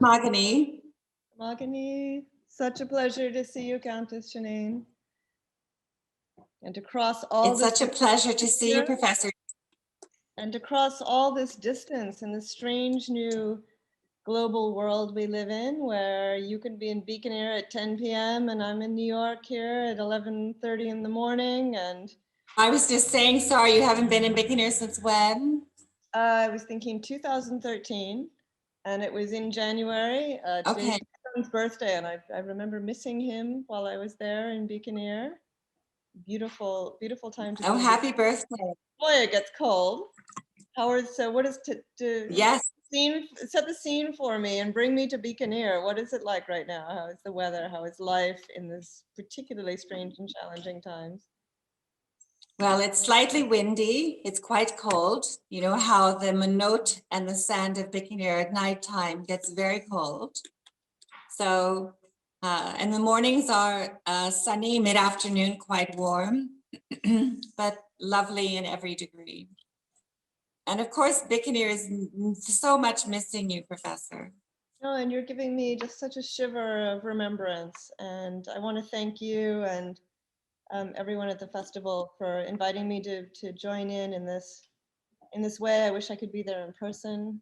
Mahogany. Mahogany, such a pleasure to see you, Countess Janine. And to cross all It's such a pleasure to see you, Professor. And to cross all this distance in this strange new global world we live in, where you can be in Bikaner at 10 p.m. and I'm in New York here at 11:30 in the morning. And I was just saying, sorry, you haven't been in Bikaner since when? I was thinking 2013, and it was in January. Today's my son's birthday, and I remember missing him while I was there in Bikaner. Beautiful, beautiful time to be. Oh, happy birthday. Boy, it gets cold. Howard, so what is yes. Set the scene for me and bring me to Bikaner. What is it like right now? How is the weather? How is life in this particularly strange and challenging times? Well, it's slightly windy. It's quite cold. You know how the monote and the sand of Bikaner at nighttime gets very cold. So, and the mornings are sunny, mid-afternoon, quite warm, but lovely in every degree. And of course, Bikaner is so much missing you, Professor. Oh, and you're giving me just such a shiver of remembrance. And I want to thank you and everyone at the festival for inviting me to join in this way. I wish I could be there in person.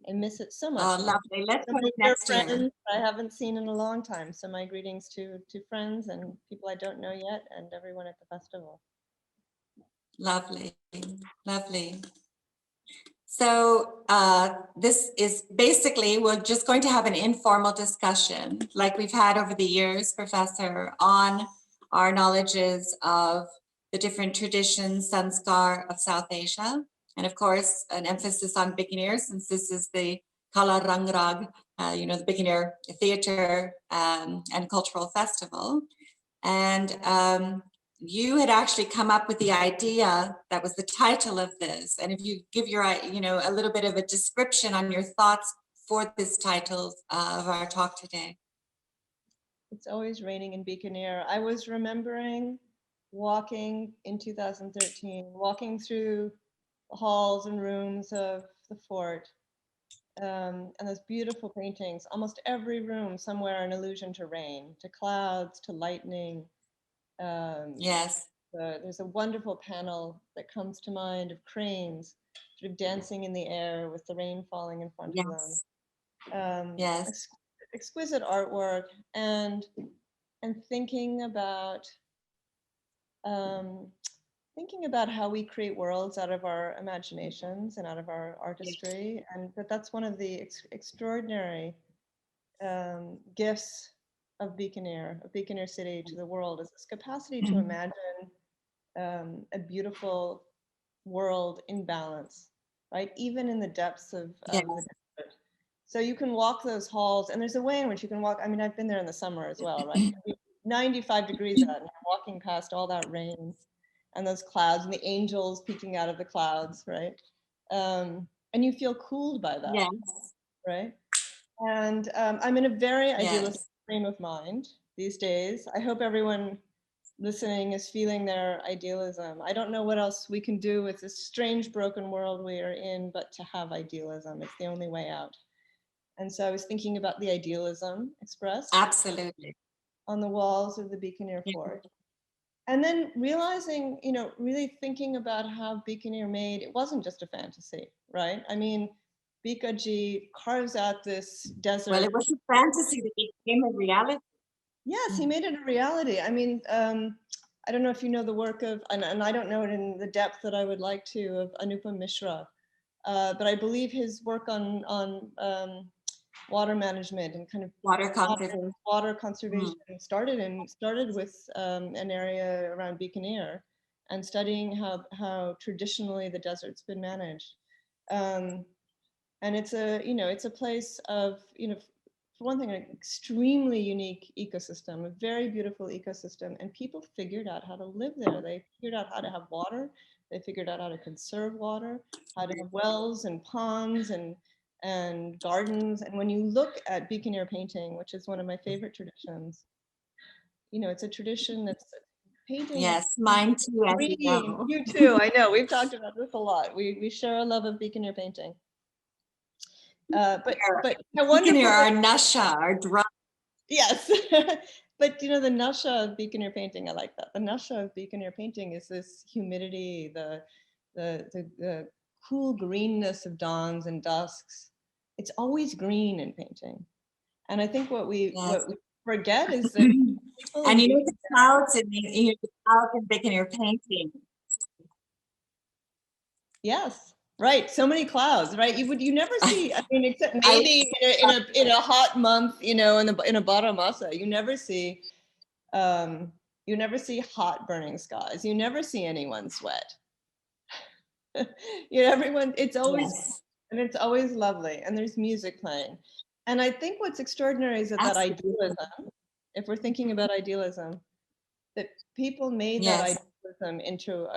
I miss it so much. Oh, lovely. Let's go next year. I haven't seen in a long time. So my greetings to friends and people I don't know yet and everyone at the festival. Lovely, lovely. So this is basically, we're just going to have an informal discussion like we've had over the years, Professor, on our knowledges of the different traditions, sanskar of South Asia. And of course, an emphasis on Bikaner, since this is the Kala Rang Raag, you know, the Bikaner Theatre and Cultural Festival. And you had actually come up with the idea that was the title of this. And if you give your, you know, a little bit of a description on your thoughts for this title of our talk today. It's always raining in Bikaner. I was remembering walking in 2013, walking through the halls and rooms of the fort. And those beautiful paintings, almost every room somewhere an allusion to rain, to clouds, to lightning. Yes. There's a wonderful panel that comes to mind of cranes sort of dancing in the air with the rain falling in front of them. Yes. Exquisite artwork and thinking about how we create worlds out of our imaginations and out of our artistry, and that's one of the extraordinary gifts of Bikaner City to the world, is this capacity to imagine a beautiful world in balance, right? Even in the depths of the desert. So you can walk those halls, and there's a way in which you can walk. I mean, I've been there in the summer as well, right? 95 degrees out, and you're walking past all that rain and those clouds and the angels peeking out of the clouds, right? And you feel cooled by that, right? And I'm in a very idealistic frame of mind these days. I hope everyone listening is feeling their idealism. I don't know what else we can do with this strange broken world we are in, but to have idealism. It's the only way out. And so I was thinking about the idealism expressed absolutely on the walls of the Bikaner Fort. And then realizing, you know, really thinking about how Bikaner made, it wasn't just a fantasy, right? I mean, Bikaji carves out this desert. Well, it was a fantasy that became a reality. Yes, he made it a reality. I mean, I don't know if you know the work of, and I don't know it in the depth that I would like to, of Anupam Mishra, but I believe his work on water management and kind of water conservation started with an area around Bikaner and studying how traditionally the desert's been managed. And it's a place of, you know, for one thing, an extremely unique ecosystem, a very beautiful ecosystem, and people figured out how to live there. They figured out how to have water. They figured out how to conserve water, how to have wells and ponds and gardens. And when you look at Bikaner painting, which is one of my favorite traditions, you know, it's a tradition that's painting. Yes, mine too, as you know. You too, I know. We've talked about this a lot. We share a love of Bikaner painting. But how Bikaner, wonderful. our nasha, our drum. Yes. But you know, the nasha of Bikaner painting, I like that. The nasha of Bikaner painting is this humidity, the cool greenness of dawns and dusks. It's always green in painting. And I think what we forget is that people And in you know the clouds in the clouds in Bikaner painting. Yes, right. So many clouds, right? You never see. I mean, except maybe in a hot month, you know, in a Baramasa, you never see hot burning skies. You never see anyone sweat. You know, everyone. It's always lovely, and there's music playing. And I think what's extraordinary is that idealism. If we're thinking about idealism, that people made that idealism into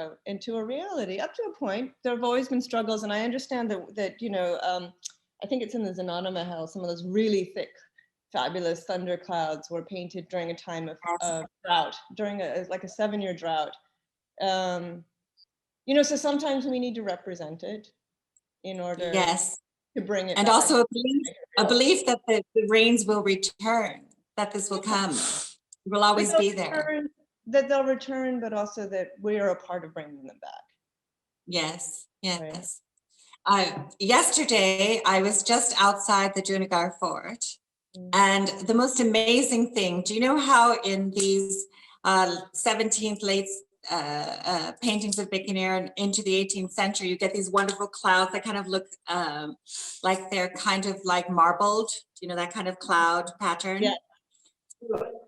a reality up to a point. There have always been struggles, and I understand that you know, I think it's in the Zenana Mahal, some of those really thick, fabulous thunder clouds were painted during a time of drought, during like a 7-year drought. You know, so sometimes we need to represent it in order to bring it and back. also a belief that the rains will return, that this will come, will always be there. That they'll return, but also that we are a part of bringing them back. Yes, yes. Right. Yesterday, I was just outside the Junagadh Fort, and the most amazing thing, do you know how in these 17th late paintings of Bikaner and into the 18th century, you get these wonderful clouds that kind of look like they're kind of like marbled, you know, that kind of cloud pattern? Yeah.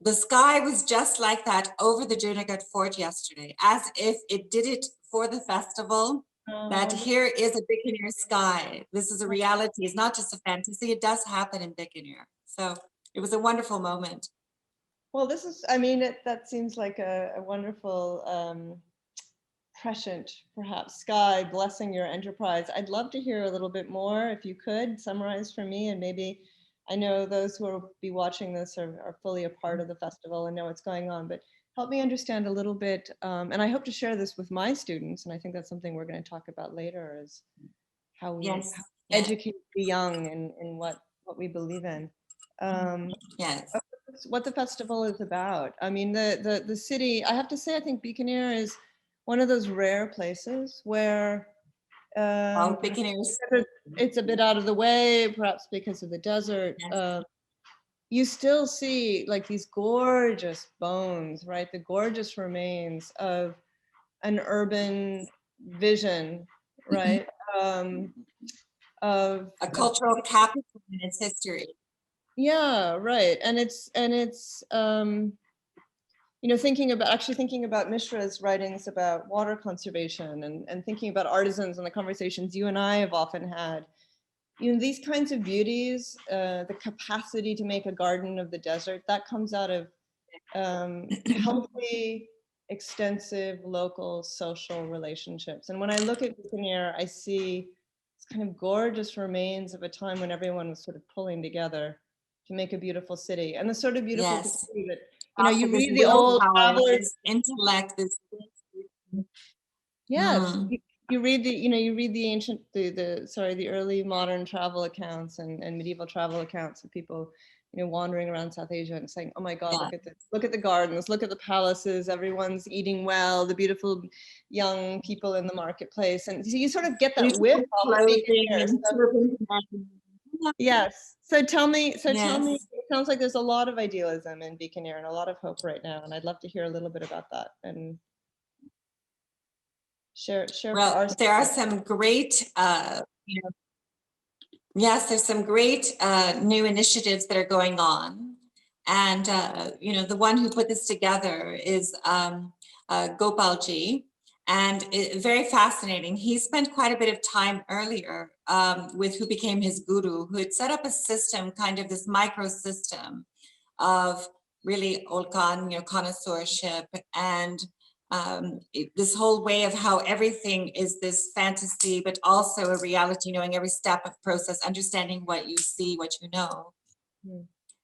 The sky was just like that over the Junagadh Fort yesterday, as if it did it for the festival, that here is a Bikaner sky. This is a reality. It's not just a fantasy. It does happen in Bikaner. So it was a wonderful moment. Well, this is, I mean, that seems like a wonderful prescient, perhaps, sky blessing your enterprise. I'd love to hear a little bit more, if you could summarize for me, and maybe I know those who will be watching this are fully a part of the festival and know what's going on, but help me understand a little bit. And I hope to share this with my students, and I think that's something we're going to talk about later, is how we educate the young in what we believe in. What the festival is about. I mean, the city, I have to say, I think Bikaner is one of those rare places where it's a bit out of the way, perhaps because of the desert. You still see like these gorgeous bones, right? The gorgeous remains of an urban vision, right? Of a cultural capital in its history. Yeah, right. And it's you know, thinking about Mishra's writings about water conservation and thinking about artisans and the conversations you and I have often had. You know, these kinds of beauties, the capacity to make a garden of the desert, that comes out of healthy, extensive local social relationships. And when I look at Bikaner, I see this kind of gorgeous remains of a time when everyone was sort of pulling together to make a beautiful city. And the sort of beautiful city that, you know, you read the old travelers, intellect, this. Yes. You read the ancient, the early modern travel accounts and medieval travel accounts of people, you know, wandering around South Asia and saying, oh my God, look at the gardens, look at the palaces, everyone's eating well, the beautiful young people in the marketplace. And so you sort of get that whiff of Yes. So tell me, it sounds like there's a lot of idealism in Bikaner and a lot of hope right now. And I'd love to hear a little bit about that and share. Well, there are some great, there's some great new initiatives that are going on. And, you know, the one who put this together is Gopalji. And very fascinating. He spent quite a bit of time earlier with who became his guru, who had set up a system, kind of this micro system of really Olkan, you know, connoisseurship, and this whole way of how everything is this fantasy, but also a reality, knowing every step of process, understanding what you see, what you know,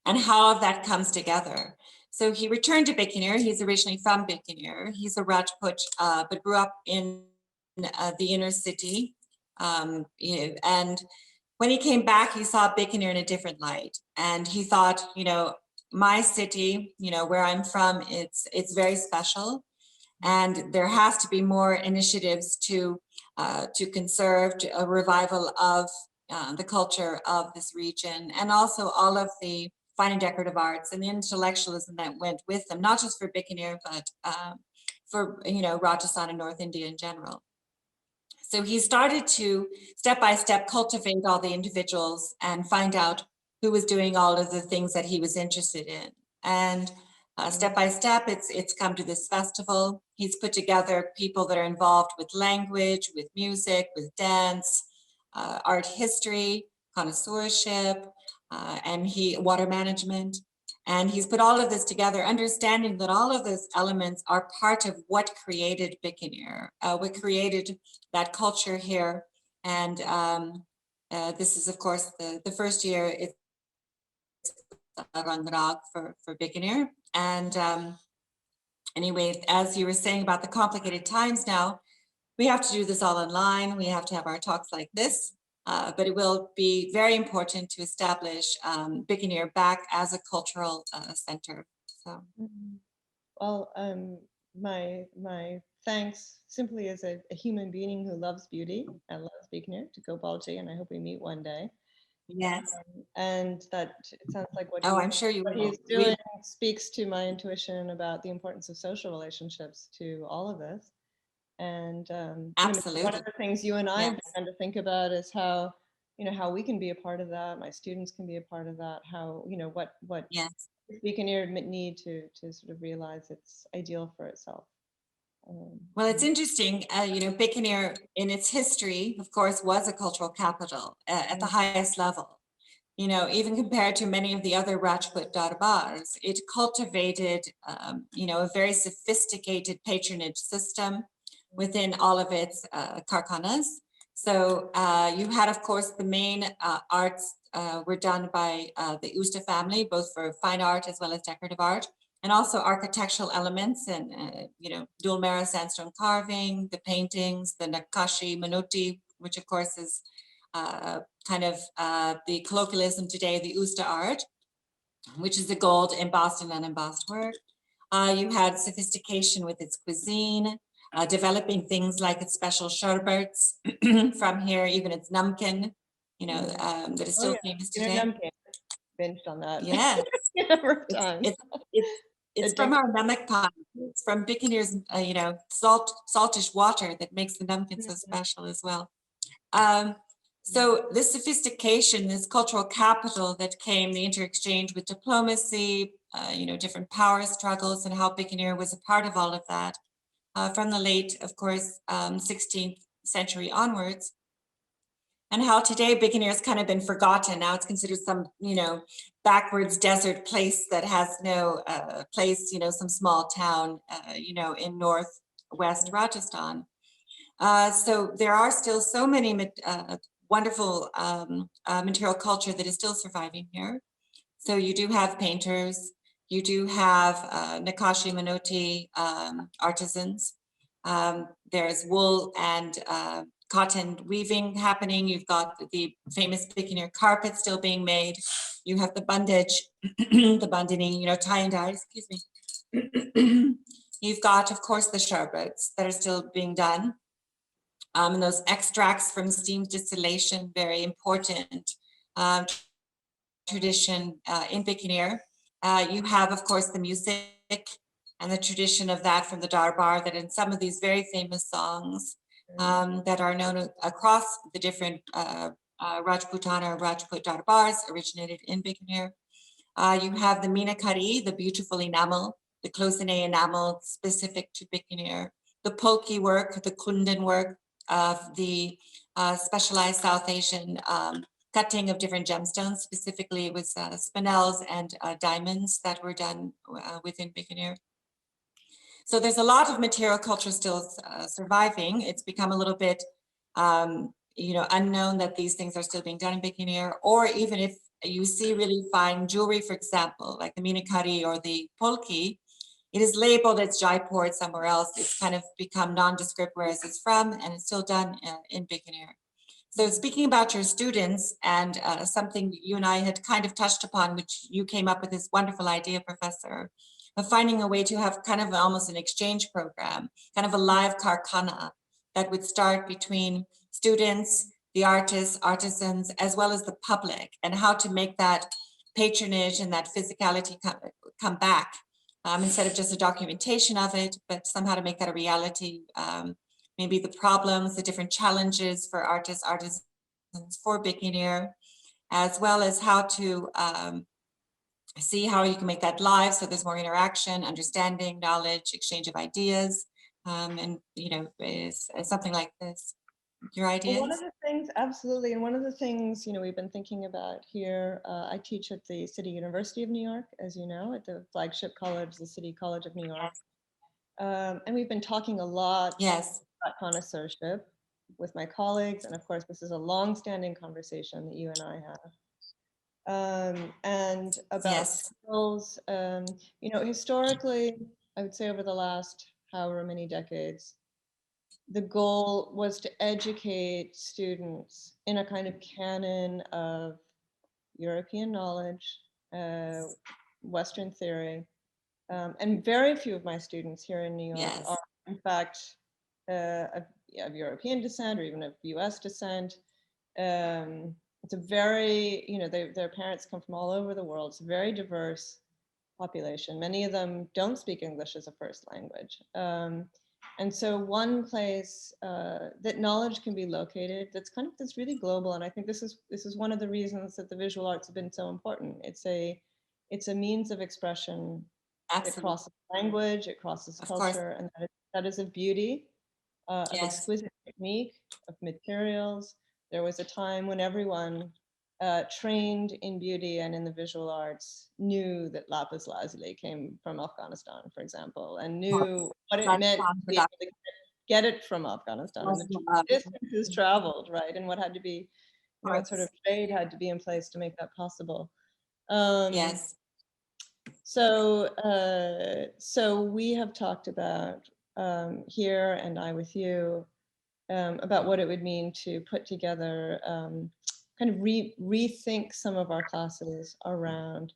and how that comes together. So he returned to Bikaner. He's originally from Bikaner. He's a Rajput, but grew up in the inner city. You know, and when he came back, he saw Bikaner in a different light, and he thought, my city, where I'm from, it's very special, and there has to be more initiatives to conserve a revival of the culture of this region, and also all of the fine and decorative arts and the intellectualism that went with them, not just for Bikaner, but for Rajasthan and North India in general. So he started to step by step cultivate all the individuals and find out who was doing all of the things that he was interested in. And step by step, it's come to this festival. He's put together people that are involved with language, with music, with dance, art history, connoisseurship, and water management. And he's put all of this together, understanding that all of those elements are part of what created Bikaner, what created that culture here. And this is, of course, the first year it's Rang Raag for Bikaner. And anyway, as you were saying about the complicated times now, we have to do this all online. We have to have our talks like this. But it will be very important to establish Bikaner back as a cultural center. So, well, my thanks simply as a human being who loves beauty and loves Bikaner to Gopalji, and I hope we meet one day. yes. And that it sounds like what I'm sure you will. he's doing speaks to my intuition about the importance of social relationships to all of this. And Absolutely. one of the things you and I have begun to think about is how how we can be a part of that. My students can be a part of that. How what Yes. Bikaner need to sort of realize its ideal for itself. Well, it's interesting, Bikaner in its history, of course, was a cultural capital at the highest level. Even compared to many of the other Rajput darbars, it cultivated, a very sophisticated patronage system within all of its karkhanas. So you had, of course, the main arts were done by the Usta family, both for fine art as well as decorative art, and also architectural elements and, Dulmera sandstone carving, the paintings, the Nakashi Manuti, which of course is kind of the colloquialism today, the Usta art, which is the gold embossed and unembossed work. You had sophistication with its cuisine, developing things like its special sherbets from here, even its namkin, that is still famous today. Namkin. Binged on that. Yeah. A number of times. It's from our namak pot. It's from Bikaner's, saltish water that makes the namkin so special as well. So this sophistication, this cultural capital that came, the interexchange with diplomacy, different power struggles, and how Bikaner was a part of all of that from the late, of course, 16th century onwards. And how today Bikaner has kind of been forgotten. Now it's considered some, backwards desert place that has no place, some small town, in northwest Rajasthan. So there are still so many wonderful material culture that is still surviving here. So you do have painters, you do have Nakashi Manoti artisans. There's wool and cotton weaving happening. You've got the famous Bikaner carpet still being made. You have the bondage, the bandini, tie and dye, excuse me. You've got, of course, the sherbets that are still being done. And those extracts from steam distillation, very important tradition in Bikaner. You have, of course, the music and the tradition of that from the darbar, that in some of these very famous songs that are known across the different Rajputana or Rajput darbars originated in Bikaner. You have the Meenakari, the beautiful enamel, the close-inay enamel specific to Bikaner, the polki work, the kundan work, of the specialized South Asian cutting of different gemstones. Specifically, it was spinels and diamonds that were done within Bikaner. So there's a lot of material culture still surviving. It's become a little bit, unknown that these things are still being done in Bikaner, or even if you see really fine jewelry, for example, like the Meenakari or the polki, it is labeled as Jaipur somewhere else. It's kind of become nondescript where it's from, and it's still done in Bikaner. So speaking about your students and something you and I had kind of touched upon, which you came up with this wonderful idea, Professor, of finding a way to have kind of almost an exchange program, kind of a live karkana that would start between students, the artists, artisans, as well as the public, and how to make that patronage and that physicality come back instead of just a documentation of it, but somehow to make that a reality. Maybe the problems, the different challenges for artists, artisans for Bikaner, as well as how to see how you can make that live so there's more interaction, understanding, knowledge, exchange of ideas, and is something like this. Your Well, ideas? one of the things, absolutely, and one of the things we've been thinking about here. I teach at the City University of New York, as you know, at the flagship college, the City College of New York, and we've been talking a lot Yes. about connoisseurship with my colleagues, and of course, this is a long-standing conversation that you and I have, and about Yes. skills. Historically, I would say over the last however many decades, the goal was to educate students in a kind of canon of European knowledge, Western theory, and very few of my students here in New York Yes. are, in fact, of European descent or even of US descent. It's a very, their parents come from all over the world. It's a very diverse population. Many of them don't speak English as a first language. And so one place that knowledge can be located that's really global, and I think this is one of the reasons that the visual arts have been so important. It's a means of expression. It Absolutely. crosses language, it crosses Of course. culture, and that is of beauty, of Yes. exquisite technique, of materials. There was a time when everyone trained in beauty and in the visual arts knew that lapis lazuli came from Afghanistan, for example, and knew what it meant to be able to get it from Afghanistan and the distances traveled, right? And what had to be, what sort of trade had to be in place to make that possible. Yes. So we have talked about here, and I with you, about what it would mean to put together, kind of rethink some of our classes around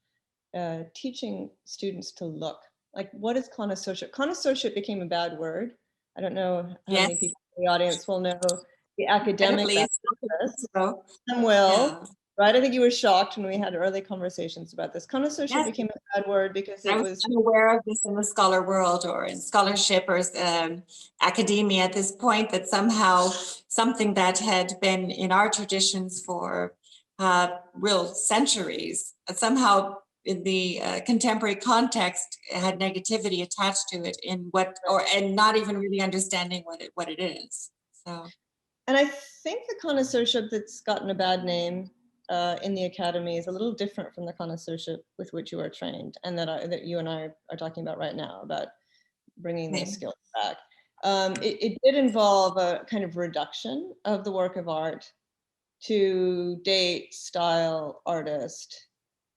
teaching students to look. Like, what is connoisseurship? Connoisseurship became a bad word. I don't know how many Yes. people in the audience will know the academic Please. this. So, Some will, yeah. right? I think you were shocked when we had early conversations about this. Connoisseurship Yes. became a bad word because I it was was unaware of this in the scholar world or in scholarship or academia at this point, that somehow something that had been in our traditions for real centuries, somehow in the contemporary context had negativity attached to it and not even really understanding what it is. So. And I think the connoisseurship that's gotten a bad name in the academy is a little different from the connoisseurship with which you are trained, and that you and I are talking about right now, about bringing those skills back. It did involve a kind of reduction of the work of art to date, style, artist,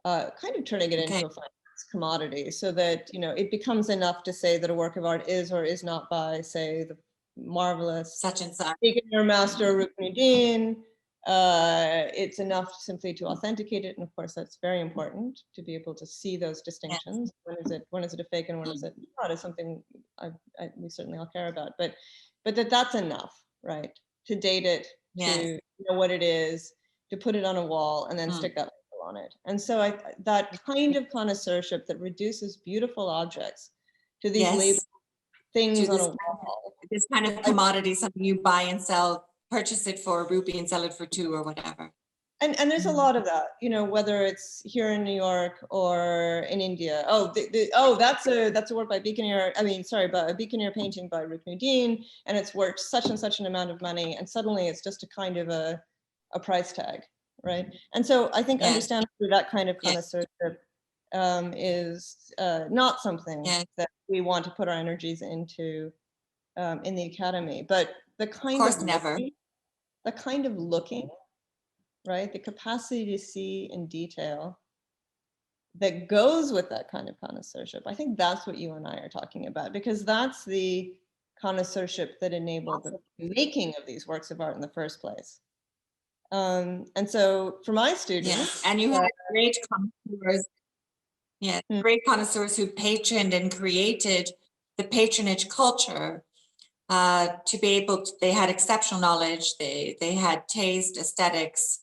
kind of turning it into a finance commodity, so that it becomes enough to say that a work of art is or is not by, say, the marvelous Such and such. Bikaner master Ruknuddin. It's enough simply to authenticate it, and of course that's very important to be able to see those distinctions. Yes. When is it a fake and when is it not? Is something we certainly all care about, but that's enough, right? To date it, to know what it is, to put it on a wall, and then stick that label on it. And so that kind of connoisseurship that reduces beautiful objects to these labels, things on a wall. This kind of commodity, something you buy and sell, purchase it for a rupee and sell it for 2 or whatever. And there's a lot of that, whether it's here in New York or in India. That's a work by Bikaner. By a Bikaner painting by Ruknuddin, and it's worth such and such an amount of money, and suddenly it's just a kind of a price tag, right? And so I think understandably that kind of connoisseurship is not something that we want to put our energies into in the academy, but the kind of looking, right? The capacity to see in detail that goes with that kind of connoisseurship. I think that's what you and I are talking about, because that's the connoisseurship that enabled the making of these works of art in the first place. And so for my students, Yes, and you had great connoisseurs, great connoisseurs who patroned and created the patronage culture to be able to, they had exceptional knowledge, they had taste, aesthetics,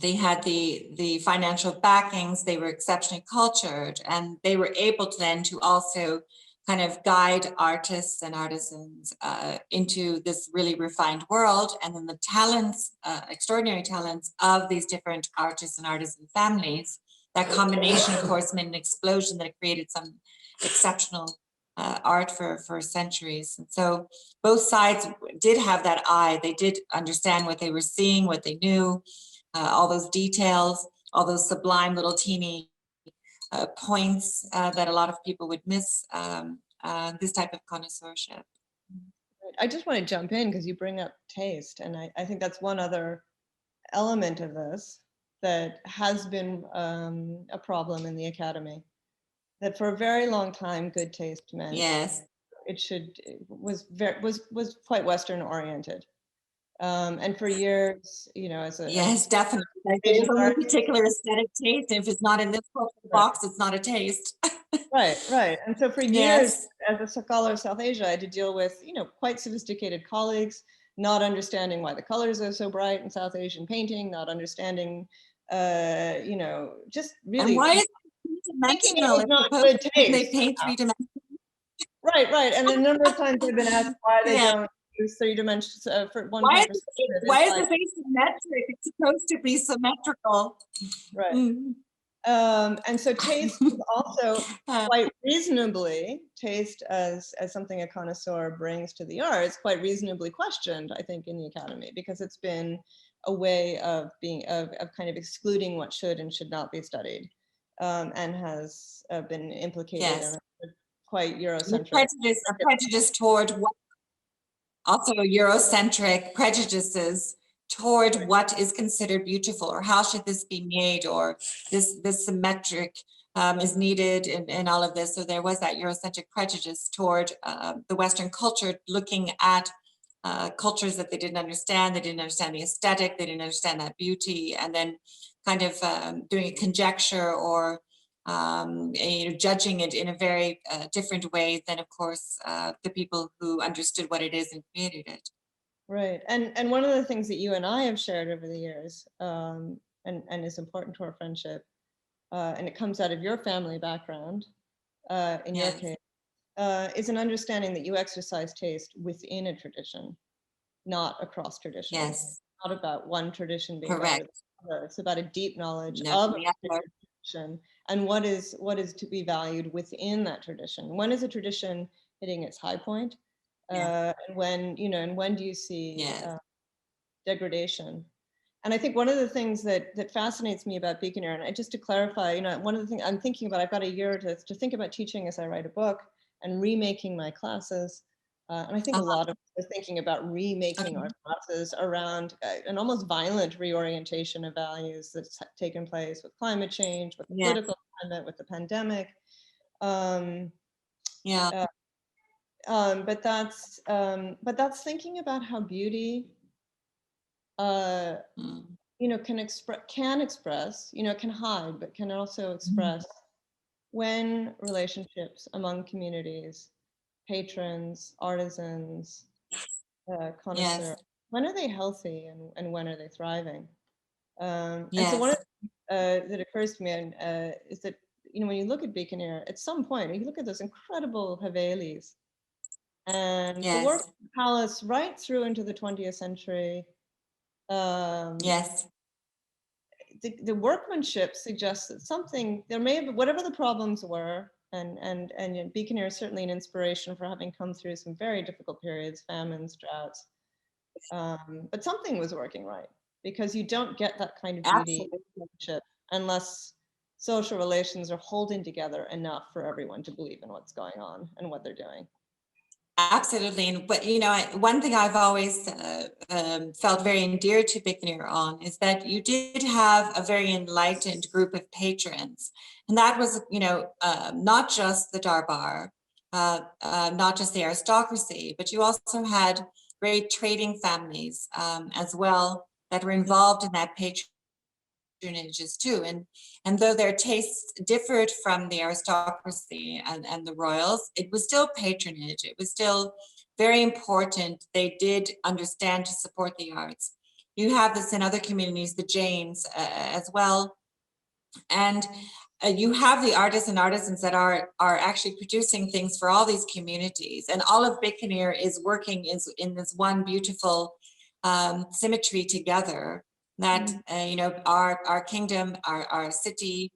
they had the financial backings, they were exceptionally cultured, and they were able to then to also kind of guide artists and artisans into this really refined world. And then the talents, extraordinary talents of these different artists and artisan families, that combination, of course, made an explosion that created some exceptional art for centuries. And so both sides did have that eye. They did understand what they were seeing, what they knew, all those details, all those sublime little teeny points that a lot of people would miss this type of connoisseurship. I just want to jump in because you bring up taste, and I think that's one other element of this that has been a problem in the academy. That for a very long time, good taste meant was quite Western oriented. And for years, you know, as definitely. There's only a particular aesthetic taste. If it's not in this box, it's not a taste. Right. And so for years, as a scholar of South Asia, I had to deal with, you know, quite sophisticated colleagues, not understanding why the colors are so bright in South Asian painting, not understanding, you know, just really. And why is it three-dimensional? It's not good taste. They paint three-dimensional. Right. And a number of times I've been asked why they don't use 3 dimensions for one. Why is the face symmetric? It's supposed to be symmetrical. Right. And so taste is also quite reasonably, taste as something a connoisseur brings to the arts, quite reasonably questioned, I think, in the academy, because it's been a way of being of kind of excluding what should and should not be studied, and has been implicated in a quite Eurocentric. A prejudice toward what, also Eurocentric prejudices toward what is considered beautiful, or how should this be made, or this symmetric is needed in all of this. So there was that Eurocentric prejudice toward the Western culture, looking at cultures that they didn't understand. They didn't understand the aesthetic, they didn't understand that beauty, and then kind of doing a conjecture or judging it in a very different way than, of course, the people who understood what it is and created it. Right, and one of the things that you and I have shared over the years, and is important to our friendship, and it comes out of your family background, in your case, is an understanding that you exercise taste within a tradition, not across traditions. Yes. Not about one tradition being correct. Better than the other. It's about a deep knowledge of a tradition and what is to be valued within that tradition. When is a tradition hitting its high point? And when, you know, and when do you see degradation? And I think one of the things that fascinates me about Bikaner, and just to clarify, you know, one of the things I'm thinking about, I've got a year to think about teaching as I write a book and remaking my classes. And I think a lot of us are thinking about remaking our classes around an almost violent reorientation of values that's taken place with climate change, with the political climate, with the pandemic. But that's thinking about how beauty, you know, can express, you know, can hide, but can also express when relationships among communities, patrons, artisans, connoisseurs, when are they healthy and when are they thriving? And so one of the that occurs to me is that, you know, when you look at Bikaner, at some point, you look at those incredible Havelis and the work of the palace right through into the 20th century. The workmanship suggests that something, there may have, whatever the problems were, and Bikaner is certainly an inspiration for having come through some very difficult periods, famines, droughts, but something was working right, because you don't get that kind of beauty unless social relations are holding together enough for everyone to believe in what's going on and what they're doing. Absolutely. But, you know, one thing I've always felt very endeared to Bikaner on is that you did have a very enlightened group of patrons. And that was, you know, not just the Darbar, not just the aristocracy, but you also had great trading families as well, that were involved in that patronages too. And though their tastes differed from the aristocracy and the royals, it was still patronage. It was still very important. They did understand to support the arts. You have this in other communities, the Jains as well. And you have the artists and artisans that are actually producing things for all these communities. And all of Bikaner is working in this one beautiful symmetry together that, you know, our kingdom, our city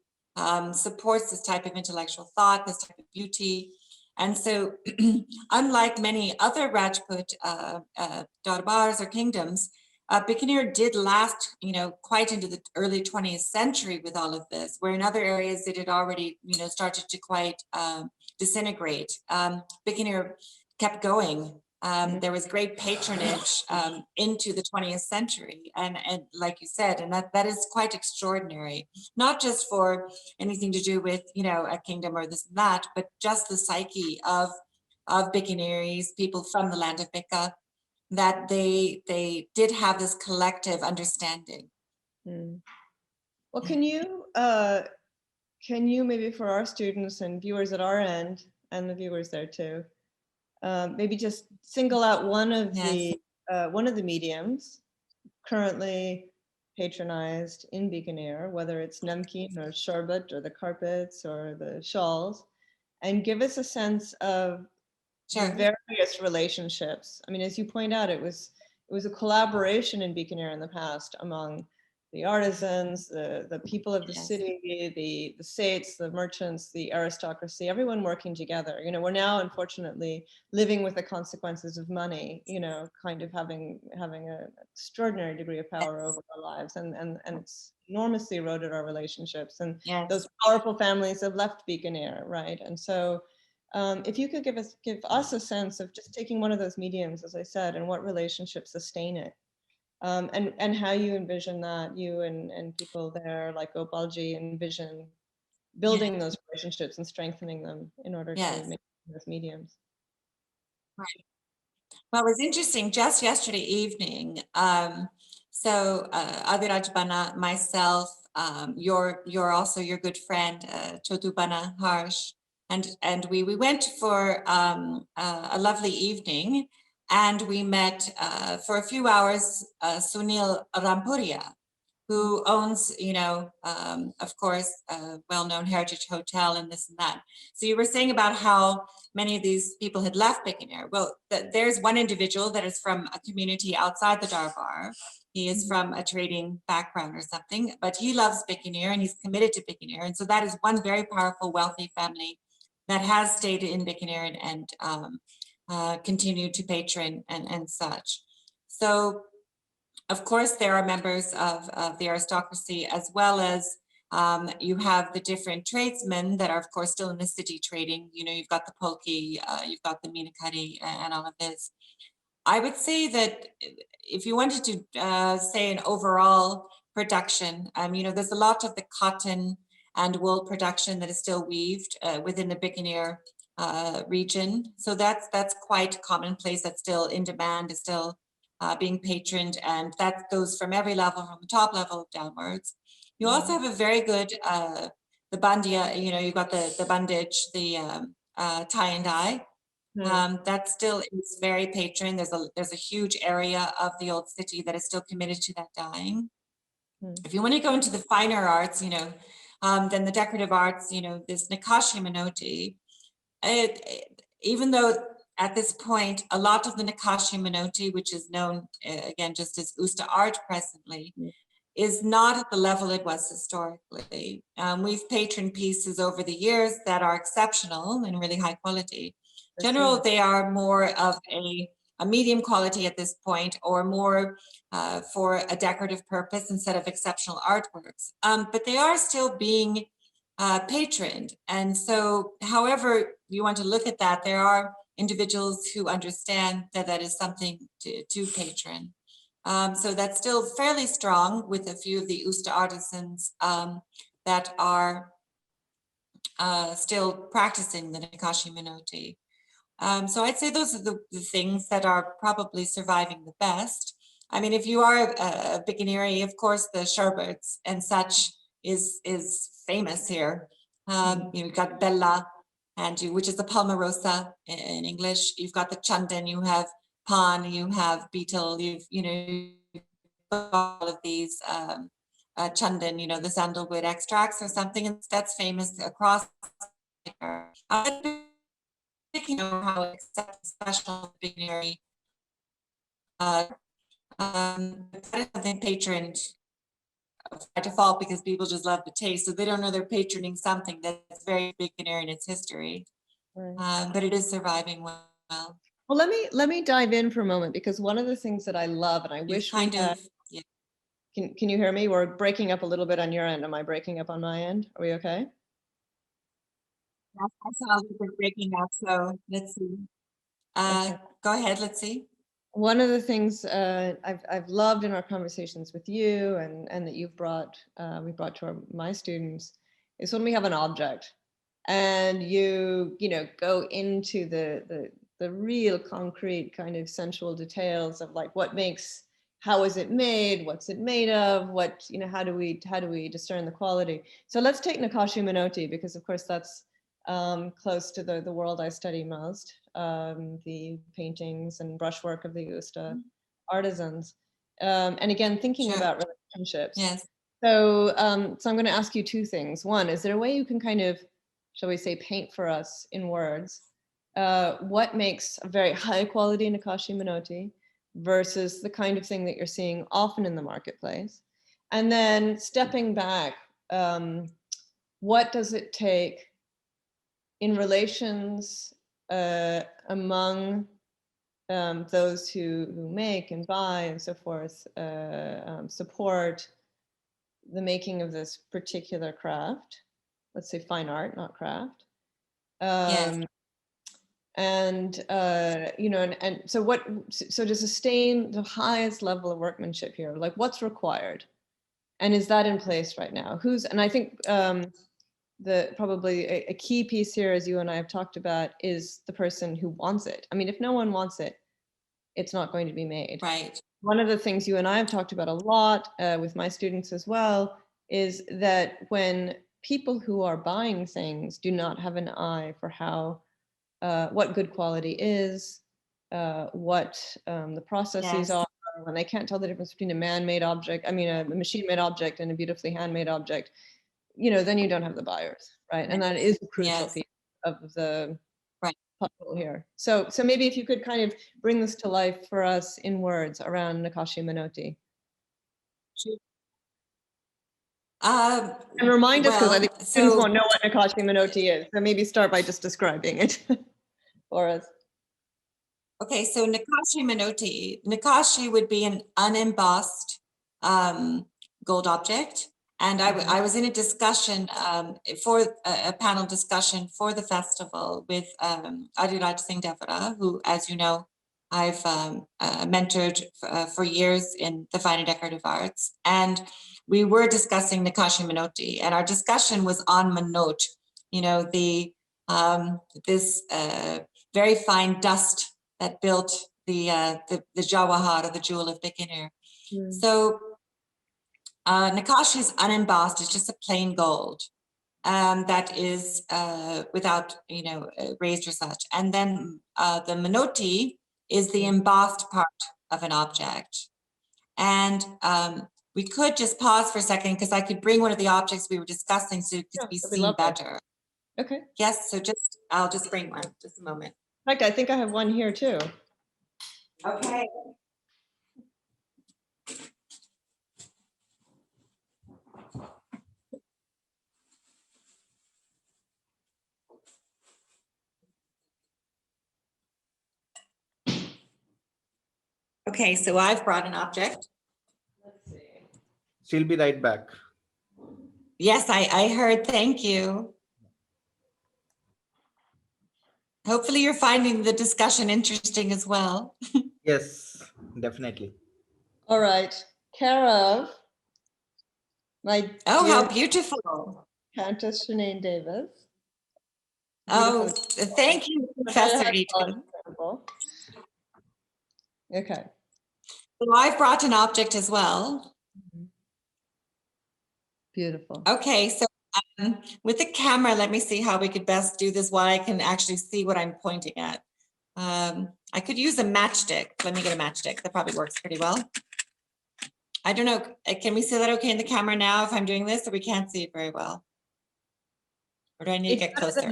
supports this type of intellectual thought, this type of beauty. And so unlike many other Rajput darbars or kingdoms, Bikaner did last, you know, quite into the early 20th century with all of this, where in other areas it had already, you know, started to quite disintegrate. Bikaner kept going. There was great patronage into the 20th century. And like you said, and that is quite extraordinary, not just for anything to do with, you know, a kingdom or this and that, but just the psyche of Bikaneris, people from the land of Bika, that they did have this collective understanding. Well, can you maybe for our students and viewers at our end and the viewers there too, maybe just single out one of the mediums currently patronized in Bikaner, whether it's namkeen or sharbat or the carpets or the shawls, and give us a sense of the various relationships. I mean, as you point out, it was a collaboration in Bikaner in the past among the artisans, the people of the city, the saints, the merchants, the aristocracy, everyone working together. You know, we're now unfortunately living with the consequences of money, you know, kind of having an extraordinary degree of power over our lives, and it's enormously eroded our relationships. And those powerful families have left Bikaner, right? And so if you could give us a sense of just taking one of those mediums, as I said, and what relationships sustain it. And how you envision that, you and people there like Gopalji envision building those relationships and strengthening them in order to make those mediums. Right. Well, it was interesting just yesterday evening. So Adiraj Bana, myself, you're also your good friend, Chotu Bana Harsh, and we went for a lovely evening. And we met for a few hours Sunil Rampuria, who owns, you know, of course, a well-known heritage hotel and this and that. So you were saying about how many of these people had left Bikaner. Well, there's one individual that is from a community outside the Darbar. He is from a trading background or something, but he loves Bikaner and he's committed to Bikaner. And so that is one very powerful, wealthy family that has stayed in Bikaner and continued to patron and such. So, of course, there are members of the aristocracy, as well as you have the different tradesmen that are, of course, still in the city trading. You know, you've got the Polki, you've got the Minakari, and all of this. I would say that if you wanted to say an overall production, you know, there's a lot of the cotton and wool production that is still weaved within the Bikaner region. So that's quite commonplace. That's still in demand, is still being patroned, and that goes from every level, from the top level downwards. You also have a very good the bandia. You know, you've got the bandage, the tie and dye. That still is very patron. There's a huge area of the old city that is still committed to that dyeing. If you want to go into the finer arts, you know, then the decorative arts, you know, this Nakashi Minoti, even though at this point, a lot of the Nakashi Minoti, which is known again just as Usta art presently, is not at the level it was historically. We've patroned pieces over the years that are exceptional and really high quality. Generally, they are more of a medium quality at this point, or more for a decorative purpose instead of exceptional artworks. But they are still being patroned. And so, however you want to look at that, there are individuals who understand that that is something to patron. So that's still fairly strong with a few of the Usta artisans that are still practicing the Nakashi Minoti. So I'd say those are the things that are probably surviving the best. I mean, if you are a Bikaneri, of course, the sherbets and such is famous here. You've got Bella, and which is the Palmarosa in English. You've got the Chandan, you have Pan, you have Beetle, you've all of these Chandan, the sandalwood extracts or something, and that's famous across. Thinking of how accept special Bikaneri. That is something patroned by default because people just love the taste, so they don't know they're patroning something that's very Bikaner in its history. Right. But it is surviving well. Well, let me dive in for a moment, because one of the things that I love, and I wish we had, yeah. Can you hear me? We're breaking up a little bit on your end. Am I breaking up on my end? Are we okay? I saw we were breaking up, so let's see. Go ahead, let's see. One of the things I've loved in our conversations with you and that you've brought, we brought to my students, is when we have an object and you go into the real concrete kind of sensual details of like what makes, how is it made, what's it made of, what, how do we discern the quality. So let's take Nakashi Minotti, because of course that's close to the world I study most, the paintings and brushwork of the Usta artisans. And again, thinking about relationships. Yes. So, so I'm going to ask you two things. One, is there a way you can kind of, shall we say, paint for us in words what makes a very high quality Nakashi Minotti versus the kind of thing that you're seeing often in the marketplace? And then stepping back, what does it take in relations among those who make and buy and so forth, support the making of this particular craft, let's say fine art, not craft. Yes. And and so what, so to sustain the highest level of workmanship here, like what's required, and is that in place right now? And I think probably a key piece here, as you and I have talked about, is the person who wants it. I mean, if no one wants it, it's not going to be made. Right. One of the things you and I have talked about a lot with my students as well is that when people who are buying things do not have an eye for how, what good quality is, what the processes are, when they can't tell the difference between a man-made object, I mean, a machine-made object and a beautifully handmade object, then you don't have the buyers, right? And that is a crucial piece of the puzzle here. So maybe if you could kind of bring this to life for us in words around Nakashi Minotti. And remind us, because I think students won't know what Nakashi Minotti is. So maybe start by just describing it for us. Okay, so Nakashi Minotti. Nakashi would be an unembossed gold object. And I was in a discussion for a panel discussion for the festival with Adiraj Singh Devara, who, as you know, I've mentored for years in the fine and decorative arts. And we were discussing Nakashi Minotti, and our discussion was on Manot, this very fine dust that built the Jawahar, or the jewel of Bikaner. So Nakashi is unembossed. It's just a plain gold that is without, raised or such. And then the Minotti is the embossed part of an object. And we could just pause for a second, because I could bring one of the objects we were discussing so it could be seen better. Okay. Yes, so I'll just bring one, just a moment. In fact, I think I have one here too. Okay. Okay, so I've brought an object. Let's see. She'll be right back. Yes, I heard. Thank you. Hopefully you're finding the discussion interesting as well. Yes, definitely. All right. Kara, my how beautiful. Countess Sinead Davis. Oh, thank you, Professor. Okay. So I've brought an object as well. Beautiful. Okay, so with the camera, let me see how we could best do this while I can actually see what I'm pointing at. I could use a matchstick. Let me get a matchstick. That probably works pretty well. I don't know. Can we see that okay in the camera now if I'm doing this, or we can't see it very well? Or do I need to get closer?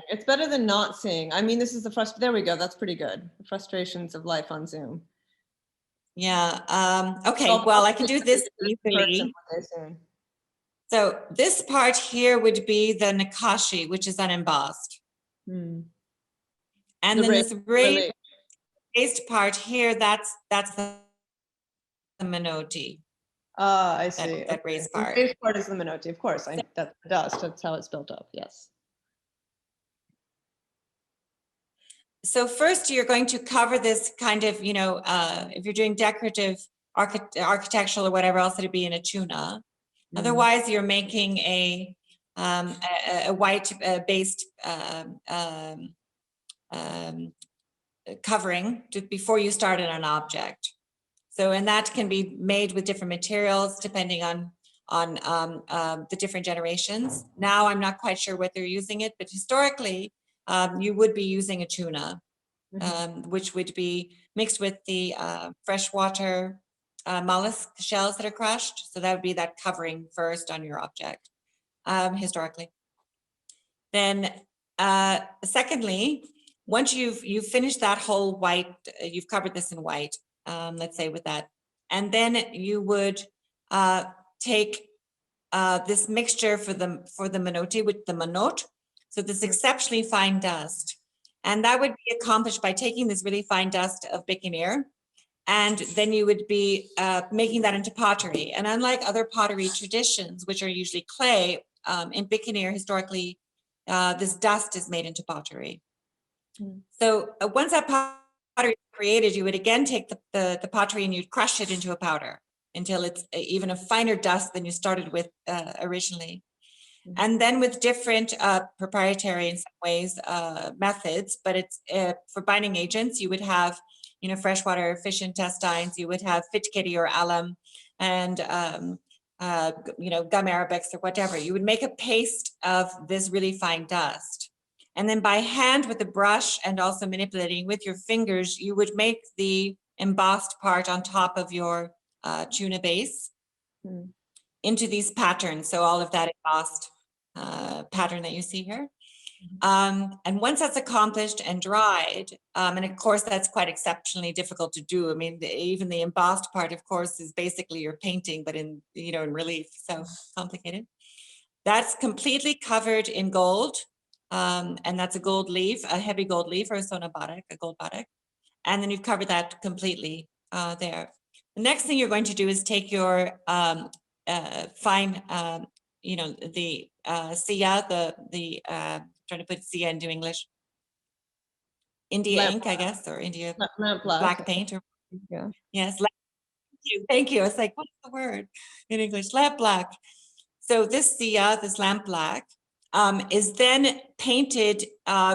It's better than not seeing. I mean, this is the there we go. That's pretty good. The frustrations of life on Zoom. Yeah. Okay. Well, I can do this easily. So this part here would be the Nakashi, which is unembossed. And then this raised part here, that's the Minoti. I see. That raised part. The raised part is the Minoti, of course. That's the dust. That's how it's built up. Yes. So first, you're going to cover this kind of, if you're doing decorative architectural or whatever else, it'd be in a tuna. Otherwise, you're making a white based covering before you start on an object. So, and that can be made with different materials depending on the different generations. Now, I'm not quite sure what they're using it, but historically, you would be using a tuna, which would be mixed with the freshwater mollusk shells that are crushed. So that would be that covering first on your object, historically. Then, secondly, once you've finished that whole white, you've covered this in white, let's say with that, and then you would take this mixture for the Minoti with the Manot. So this exceptionally fine dust, and that would be accomplished by taking this really fine dust of Bikaner, and then you would be making that into pottery. And unlike other pottery traditions, which are usually clay, in Bikaner historically, this dust is made into pottery. So once that pottery is created, you would again take the pottery and you'd crush it into a powder until it's even a finer dust than you started with originally. And then with different proprietary, in some ways, methods, but it's for binding agents, you would have, freshwater fish intestines, you would have fitchkitty or alum, and gum arabics or whatever. You would make a paste of this really fine dust. And then by hand with a brush and also manipulating with your fingers, you would make the embossed part on top of your tuna base into these patterns. So all of that embossed pattern that you see here. And once that's accomplished and dried, and of course that's quite exceptionally difficult to do. I mean, even the embossed part, of course, is basically your painting, but in relief, so complicated. That's completely covered in gold, and that's a gold leaf, a heavy gold leaf, or a sona batik, a gold batik. And then you've covered that completely there. The next thing you're going to do is take your fine, the siya, trying to put siya into English. India ink, I guess, or India black paint. Or yes, thank you. It's like, what's the word in English? Lamp black. So this siya, this lamp black, is then painted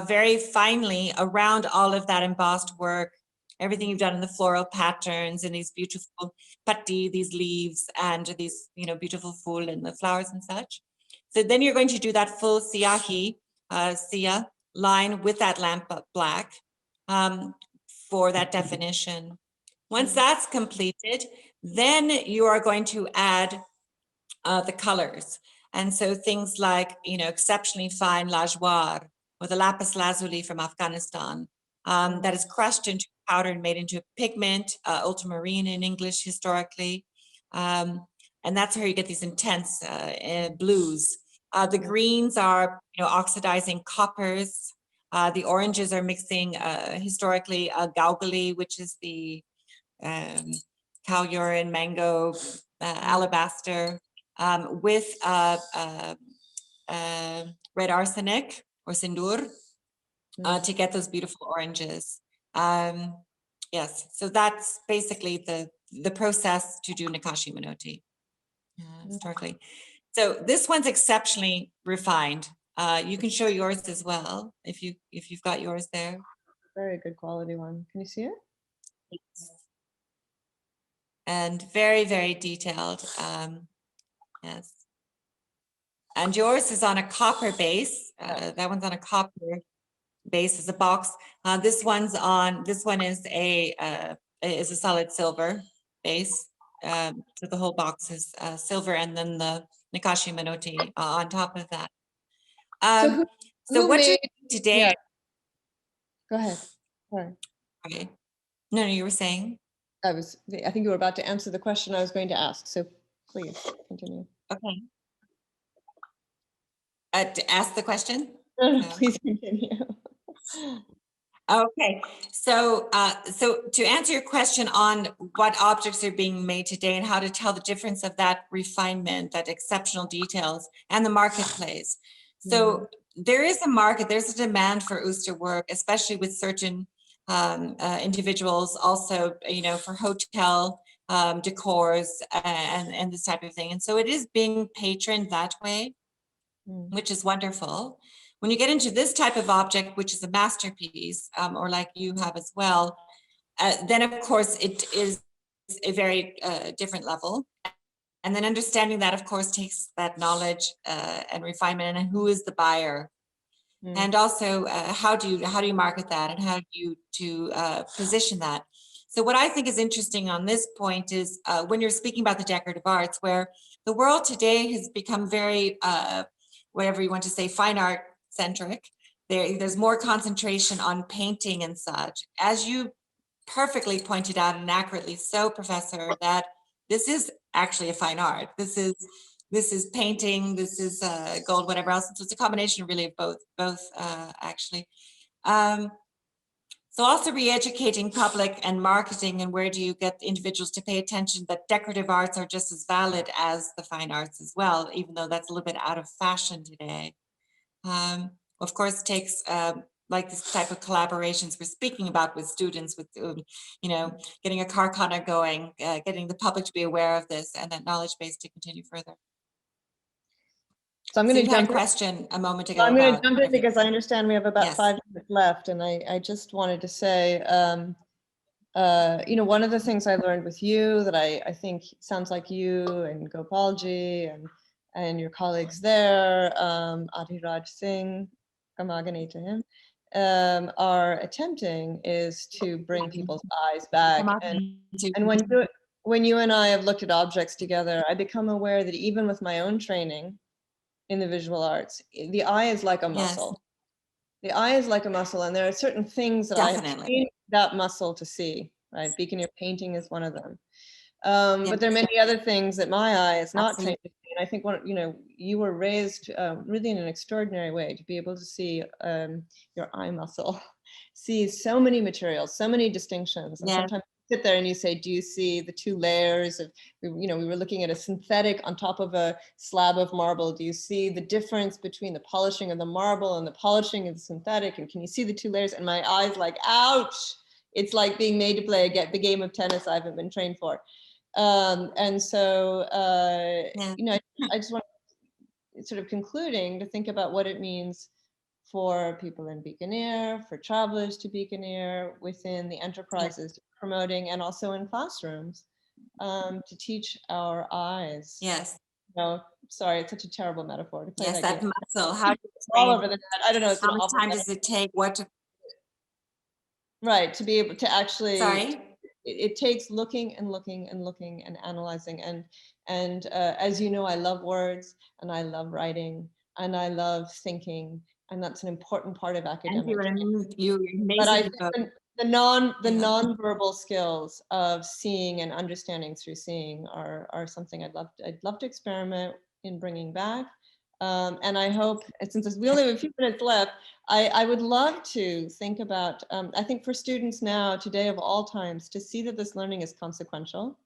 very finely around all of that embossed work, everything you've done in the floral patterns and these beautiful patti, these leaves, and these beautiful full and the flowers and such. So then you're going to do that full siya line with that lamp black for that definition. Once that's completed, then you are going to add the colors. And so things like, exceptionally fine lajwar or the lapis lazuli from Afghanistan that is crushed into powder and made into a pigment, ultramarine in English historically. And that's how you get these intense blues. The greens are, oxidizing coppers. The oranges are mixing historically gauguli, which is the cow urine, mango, alabaster, with red arsenic or sindur to get those beautiful oranges. Yes, so that's basically the process to do Nakashi Minoti historically. So this one's exceptionally refined. You can show yours as well if you've got yours there. Very good quality one. Can you see it? and very, very detailed. Yes. And yours is on a copper base. That one's on a copper base as a box. This one is a solid silver base. So the whole box is silver, and then the Nakashi Minotti on top of that. So what you today? Yeah. Go ahead. Sorry. Okay. No, you were saying. I think you were about to answer the question I was going to ask. So please continue. Okay. To ask the question. Please continue. Okay, so to answer your question on what objects are being made today and how to tell the difference of that refinement, that exceptional details, and the marketplace. So there is a market, there's a demand for Ooster work, especially with certain individuals, also, for hotel decors and this type of thing. And so it is being patroned that way, which is wonderful. When you get into this type of object, which is a masterpiece, or like you have as well, then of course it is a very different level. And then understanding that, of course, takes that knowledge and refinement, and who is the buyer, and also how do you market that, and how do you position that. So what I think is interesting on this point is when you're speaking about the decorative arts, where the world today has become very whatever you want to say, fine art centric. There's more concentration on painting and such. As you perfectly pointed out, and accurately so, Professor, that this is actually a fine art. This is painting, this is gold, whatever else. So it's a combination really of both actually. So also re-educating public and marketing, and where do you get individuals to pay attention that decorative arts are just as valid as the fine arts as well, even though that's a little bit out of fashion today. Of course, it takes like this type of collaborations we're speaking about with students, with getting a carkhana going, getting the public to be aware of this, and that knowledge base to continue further. So I'm going to jump in. Question a moment ago. I'm going to jump in because I understand we have about 5 minutes left, and I just wanted to say, one of the things I learned with you that I think sounds like you and Gopalji and your colleagues there, Adhiraj Singh, Kamagani to him, are attempting is to bring people's eyes back. And when you and I have looked at objects together, I become aware that even with my own training in the visual arts, the eye is like a muscle. The eye is like a muscle, and there are certain things that I have trained that muscle to see, right? Bikaner painting is one of them. But there are many other things that my eye is not trained to see. And I think you were raised really in an extraordinary way to be able to see your eye muscle, see so many materials, so many distinctions. And sometimes you sit there and you say, do you see the 2 layers of, we were looking at a synthetic on top of a slab of marble. Do you see the difference between the polishing of the marble and the polishing of the synthetic? And can you see the 2 layers? And my eye's like, ouch. It's like being made to play the game of tennis I haven't been trained for. And so, I just want sort of concluding to think about what it means for people in Bikaner, for travelers to Bikaner, within the enterprises promoting, and also in classrooms to teach our eyes. Yes. No, sorry, it's such a terrible metaphor to play that game. Muscle. How do you all over the net? I don't know. How much time does it take? Right, to be able to actually. Sorry. It takes looking and looking and looking and analyzing, and as you know, I love words and I love writing and I love thinking, and that's an important part of academic. But I think the non-verbal skills of seeing and understanding through seeing are something I'd love to experiment in bringing back. And I hope, since we only have a few minutes left, I would love to think about, I think for students now, today of all times, to see that this learning is consequential,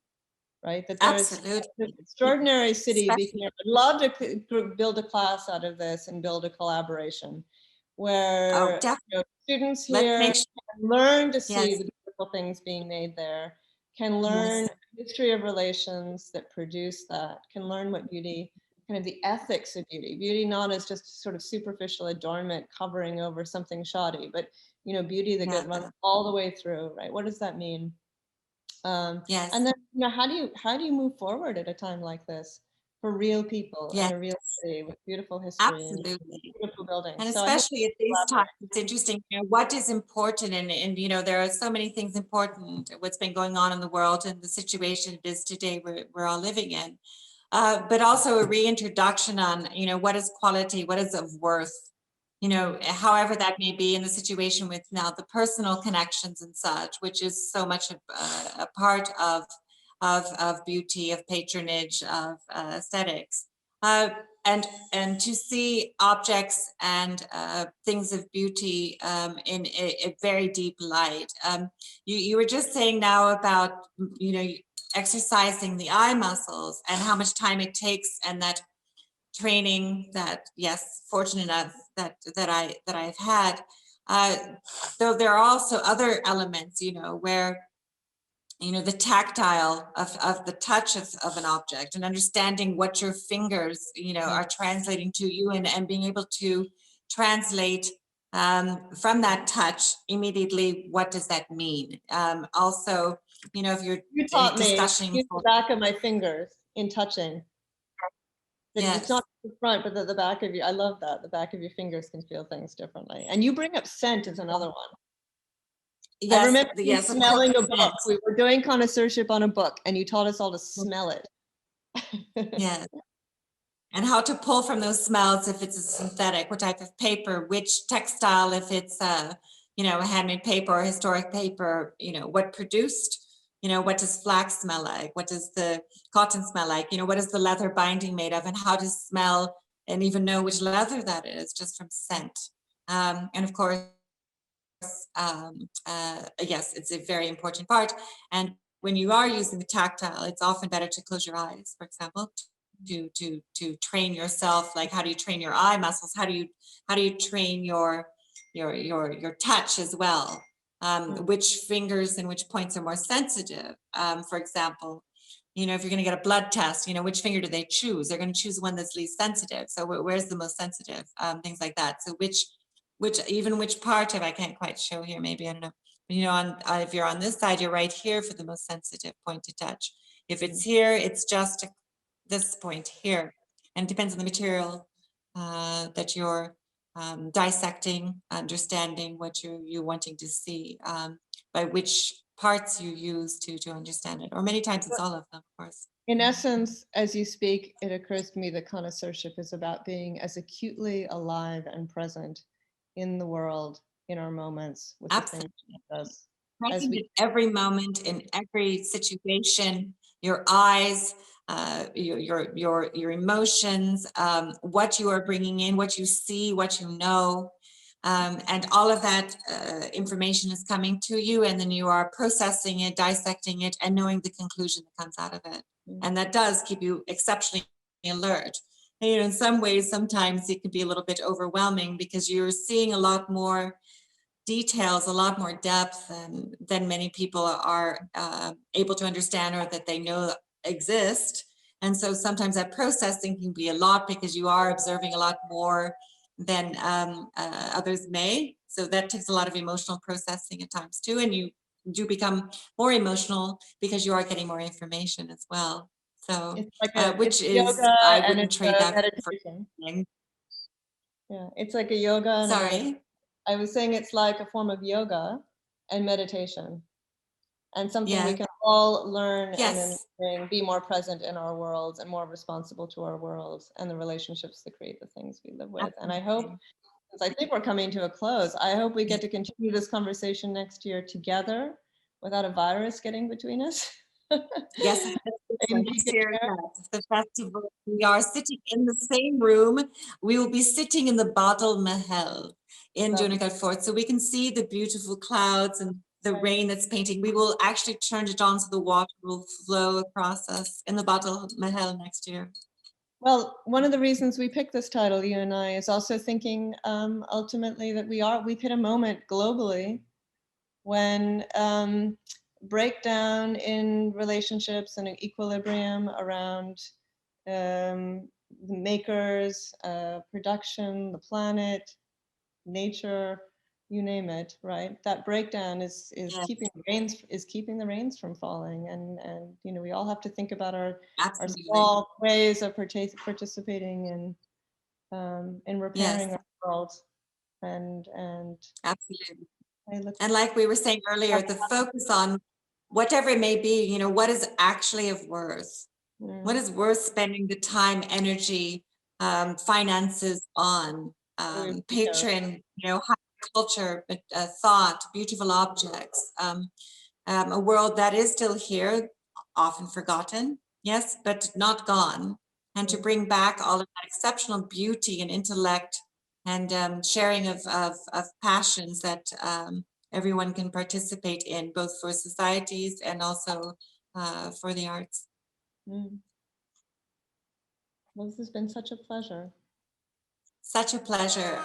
right? That there's an extraordinary city. I'd love to build a class out of this and build a collaboration where students here can learn to see the beautiful things being made there, can learn history of relations that produce that, can learn what beauty, kind of the ethics of beauty not as just sort of superficial adornment covering over something shoddy, but beauty that runs all the way through, right? What does that mean? Yes. And then, you know, how do you move forward at a time like this for real people Yes. and a real city with beautiful history Absolutely. and beautiful buildings? And So I hope especially at these times, it's interesting, you know, what is important, and you know, there are so many things important, what's been going on in the world and the situation it is today we're all living in. But also a reintroduction on, you know, what is quality, what is of worth, you know, however that may be in the situation with now the personal connections and such, which is so much a part of beauty, of patronage, of aesthetics. And to see objects and things of beauty in a very deep light. You were just saying now about, you know, exercising the eye muscles and how much time it takes, and that training that, yes, fortunate enough that I've had. Though there are also other elements, you know, where, you know, the tactile of the touch of an object, and understanding what your fingers, you know, are translating to you, and being able to translate from that touch immediately, what does that mean? Also, you know, if you're you taught me discussing, use the back of my fingers in touching. yes, It's not the front, but the back of you. I love that. The back of your fingers can feel things differently. And you bring up scent as another one. I yes, remember you yes, of smelling a course, book. We were doing connoisseurship on a book, and you taught us all to smell it. yes. And how to pull from those smells, if it's a synthetic, what type of paper, which textile, if it's you know, a handmade paper or historic paper, you know, what produced, you know, what does flax smell like, what does the cotton smell like, you know, what is the leather binding made of, and how to smell and even know which leather that is just from scent. And of course, yes, it's a very important part. And when you are using the tactile, it's often better to close your eyes, for example, to train yourself. Like, how do you train your eye muscles? How do you train your touch as well? Which fingers and which points are more sensitive? For example, you know, if you're going to get a blood test, you know, which finger do they choose? They're going to choose one that's least sensitive. So where's the most sensitive? Things like that. So which part of, I can't quite show here, maybe, I don't know. You know, if you're on this side, you're right here for the most sensitive point to touch. If it's here, it's just this point here. And it depends on the material that you're dissecting, understanding what you're wanting to see, by which parts you use to understand it. Or many times it's all of them, of course. In essence, as you speak, it occurs to me that connoisseurship is about being as acutely alive and present in the world, in our moments, with Absolutely. the things that does. Present in every moment, in every situation, your eyes, your emotions, what you are bringing in, what you see, what you know, and all of that information is coming to you, and then you are processing it, dissecting it, and knowing the conclusion that comes out of it. And that does keep you exceptionally alert. And, you know, in some ways, sometimes it can be a little bit overwhelming, because you're seeing a lot more details, a lot more depth than many people are able to understand, or that they know exist. And so sometimes that processing can be a lot, because you are observing a lot more than others may. So that takes a lot of emotional processing at times too. And you do become more emotional because you are getting more information as well. So, it's like which it's is, yoga I and wouldn't it's trade that for meditation. anything. Yeah, it's like a yoga and a meditation. Sorry. I was saying it's like a form of yoga and meditation, and something we Yeah. can all learn Yes. and be more present in our worlds and more responsible to our worlds and the relationships that create the things we live with. And I hope, since I think we're coming to a close, I hope we get to continue this conversation next year together without a virus getting between us. Yes, In next year, Bikaner. yes, the festival, we are sitting in the same room. We will be sitting in the Badal Mahal in Lovely. Junagadh Fort, so we can see the beautiful clouds and the Right. rain that's painting. We will actually turn it on so the water will flow across us in the Badal Mahal next year. Well, one of the reasons we picked this title, you and I, is also thinking ultimately that we've hit a moment globally when breakdown in relationships and an equilibrium around the makers, production, the planet, nature, you name it, right? That breakdown is Yes. keeping the reins from falling, and you know, we all have to think about our Absolutely. small ways of participating in repairing Yes. our world, and Absolutely. I look. And like we were saying earlier, the focus on whatever it may be, you know, what is actually of worth? What is worth spending the time, energy, finances on? Patron, you know, high culture, but thought, beautiful objects, a world that is still here, often forgotten, yes, but not gone. And to bring back all of that exceptional beauty and intellect and sharing of passions that everyone can participate in, both for societies and also for the arts. Well, this has been such a pleasure. Such a pleasure.